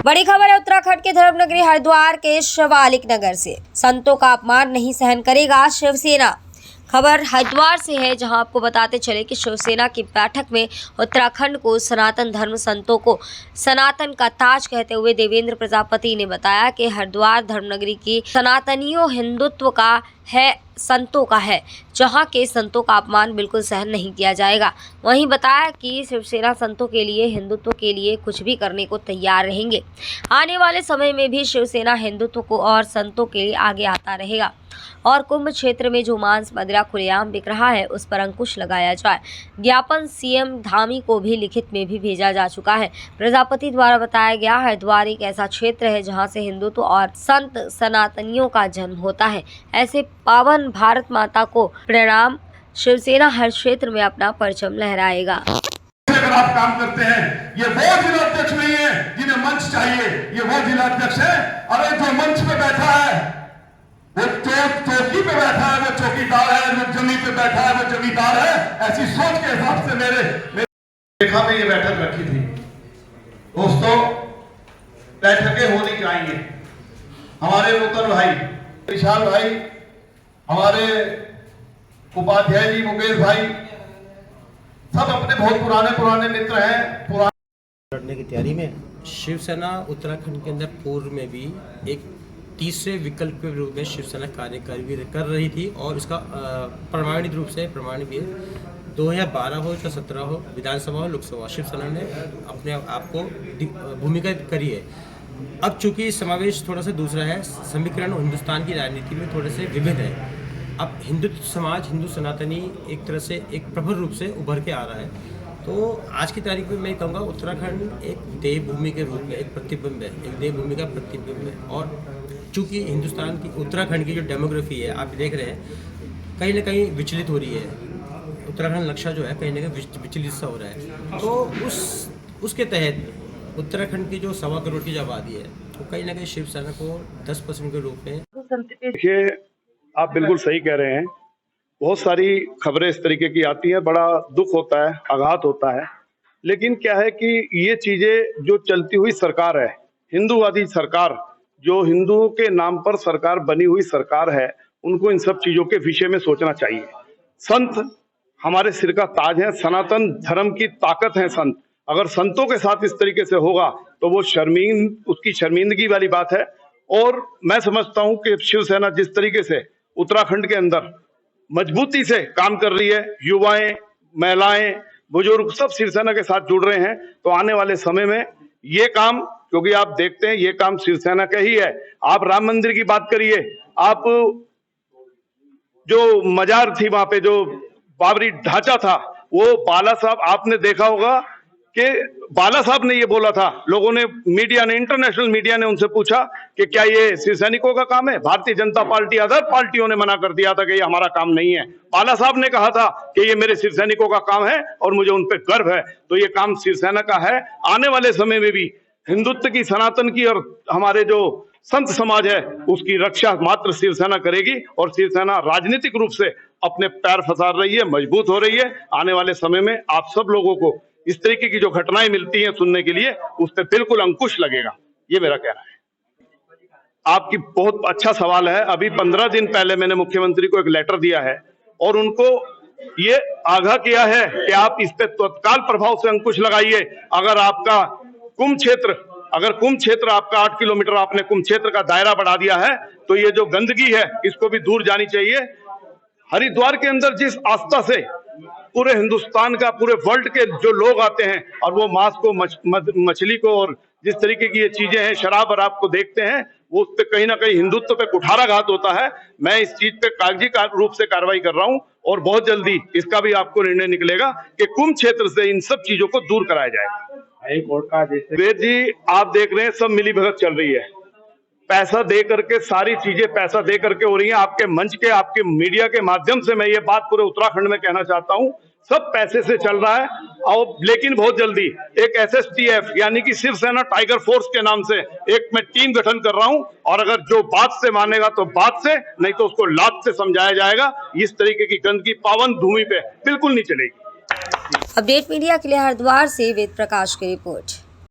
बड़ी खबर है उत्तराखंड के धर्मनगरी हरिद्वार के शिवालिक नगर से। संतों का अपमान नहीं सहन करेगा शिवसेना। खबर हरिद्वार से है, जहां आपको बताते चले कि शिवसेना की बैठक में उत्तराखंड को सनातन धर्म संतों को सनातन का ताज कहते हुए देवेंद्र प्रजापति ने बताया कि हरिद्वार धर्मनगरी की सनातनियों हिंदुत्व का है, संतों का है, जहां के संतों का अपमान बिल्कुल सहन नहीं किया जाएगा। वहीं बताया कि शिवसेना संतों के लिए, हिंदुत्व के लिए कुछ भी करने को तैयार रहेंगे। आने वाले समय में भी शिवसेना हिंदुत्व को और संतों के लिए आगे आता रहेगा और कुंभ क्षेत्र में जो मांस मदिरा खुलेआम बिक रहा है उस पर अंकुश लगाया जाए। ज्ञापन सीएम धामी को भी लिखित में भी भेजा जा चुका है। प्रजापति द्वारा बताया गया हरिद्वार एक ऐसा क्षेत्र है जहां से हिंदुत्व और संत सनातनियों का जन्म होता है। ऐसे पावन भारत माता को प्रणाम। शिवसेना हर क्षेत्र में अपना परचम लहराएगा। अगर आप काम करते हैं, ये वो जिलाध्यक्ष नहीं है जिन्हें मंच चाहिए, ये वो जिलाध्यक्ष है। अरे जो मंच पे बैठा है वो चौकी पे बैठा है, वो चौकीदार है, जो जमीन पे बैठा है वो जमींदार है। ऐसी सोच के हिसाब से मेरे देखा में ये बैठक रखी थी। दोस्तों, बैठकें होनी चाहिए। हमारे नूतन भाई विशाल भाई, हमारे उपाध्याय जी मुकेश भाई, सब अपने बहुत पुराने मित्र हैं। लड़ने की तैयारी में शिवसेना उत्तराखंड के अंदर पूर्व में भी एक तीसरे विकल्प के रूप में शिवसेना कार्य कर रही थी और इसका प्रमाणित रूप से प्रमाणित भी है। 2012 हो या 17 हो, विधानसभा हो लोकसभा, शिवसेना ने अपने आप को भूमिका करी है। अब चूंकि समावेश थोड़ा सा दूसरा है, समीकरण हिंदुस्तान की राजनीति में थोड़े से विविध है। अब हिंदू समाज, हिंदू सनातनी एक तरह से एक प्रबल रूप से उभर के आ रहा है। तो आज की तारीख में मैं कहूँगा उत्तराखंड एक देवभूमि के रूप में एक प्रतिबिंब है, एक देवभूमि का प्रतिबिंब है। और चूँकि हिंदुस्तान की, उत्तराखंड की जो डेमोग्राफी है आप देख रहे हैं, कहीं ना कहीं विचलित हो रही है। उत्तराखंड नक्शा जो है कहीं ना कहीं विचलित सा हो रहा है। तो उसके तहत उत्तराखंड की जो 1.25 करोड़ की जो आबादी है वो कहीं ना कहीं शिवसेना को 10% के रूप में। देखिए, आप बिल्कुल सही कह रहे हैं। बहुत सारी खबरें इस तरीके की आती हैं, बड़ा दुख होता है, आघात होता है। लेकिन क्या है कि ये चीजें जो चलती हुई सरकार है, हिंदूवादी सरकार, जो हिंदुओं के नाम पर सरकार बनी हुई सरकार है, उनको इन सब चीजों के विषय में सोचना चाहिए। संत हमारे सिर का ताज है, सनातन धर्म की ताकत है संत। अगर संतों के साथ इस तरीके से होगा तो वो उसकी शर्मिंदगी वाली बात है। और मैं समझता हूं कि शिवसेना जिस तरीके से उत्तराखंड के अंदर मजबूती से काम कर रही है, युवाएं, महिलाएं, बुजुर्ग सब शिवसेना के साथ जुड़ रहे हैं, तो आने वाले समय में ये काम, क्योंकि आप देखते हैं ये काम शिवसेना का ही है। आप राम मंदिर की बात करिए, आप जो मजार थी वहां पे, जो बाबरी ढांचा था, वो बाला साहब, आपने देखा होगा कि बाला साहब ने ये बोला था। लोगों ने, मीडिया ने, इंटरनेशनल मीडिया ने उनसे पूछा कि क्या ये शिवसैनिकों का काम है? भारतीय जनता पार्टी, अदर पार्टियों ने मना कर दिया था कि ये हमारा काम नहीं है। बाला साहब ने कहा था कि ये मेरे शिवसैनिकों का काम है और मुझे उन पर गर्व है। तो ये काम शिवसेना का है। आने वाले समय में भी हिंदुत्व की, सनातन की और हमारे जो संत समाज है उसकी रक्षा मात्र शिवसेना करेगी। और शिवसेना राजनीतिक रूप से अपने पैर फंसा रही है, मजबूत हो रही है। आने वाले समय में आप सब लोगों को इस तरीके की जो घटनाएं मिलती हैं सुनने के लिए, उस पर बिल्कुल अंकुश लगेगा, ये मेरा कहना है। आपकी बहुत अच्छा सवाल है। अभी 15 दिन पहले मैंने मुख्यमंत्री को एक लेटर दिया है और उनको ये आगाह किया है कि आप इस पे तत्काल प्रभाव से अंकुश लगाइए। अगर आपका कुंभ क्षेत्र आपका 8 किलोमीटर, आपने कुंभ क्षेत्र का दायरा बढ़ा दिया है, तो ये जो गंदगी है इसको भी दूर जानी चाहिए। हरिद्वार के अंदर जिस आस्था से पूरे हिंदुस्तान का, पूरे वर्ल्ड के जो लोग आते हैं और वो मांस को, मछली को और जिस तरीके की ये चीजें हैं, शराब और आपको देखते हैं, वो उस पे कहीं ना कहीं हिंदुत्व पे कुठाराघात होता है। मैं इस चीज पे कागजी रूप से कार्रवाई कर रहा हूं और बहुत जल्दी इसका भी आपको निर्णय निकलेगा कि कुंभ क्षेत्र से इन सब चीजों को दूर कराया जाएगा। हाई कोर्ट का वेद जी, आप देख रहे हैं सब मिली भगत चल रही है। पैसा दे करके, सारी चीजें पैसा दे करके हो रही हैं। आपके मंच के, आपके मीडिया के माध्यम से मैं ये बात पूरे उत्तराखंड में कहना चाहता हूं, सब पैसे से चल रहा है। और लेकिन बहुत जल्दी एक SSTF यानी कि शिवसेना टाइगर फोर्स के नाम से एक मैं टीम गठन कर रहा हूं, और अगर जो बात से मानेगा तो बात से, नहीं तो उसको लात से समझाया जाएगा। इस तरीके की गंदगी पावन भूमि पे बिल्कुल नहीं चलेगी। अपडेट मीडिया के लिए हरिद्वार से वेद प्रकाश की रिपोर्ट।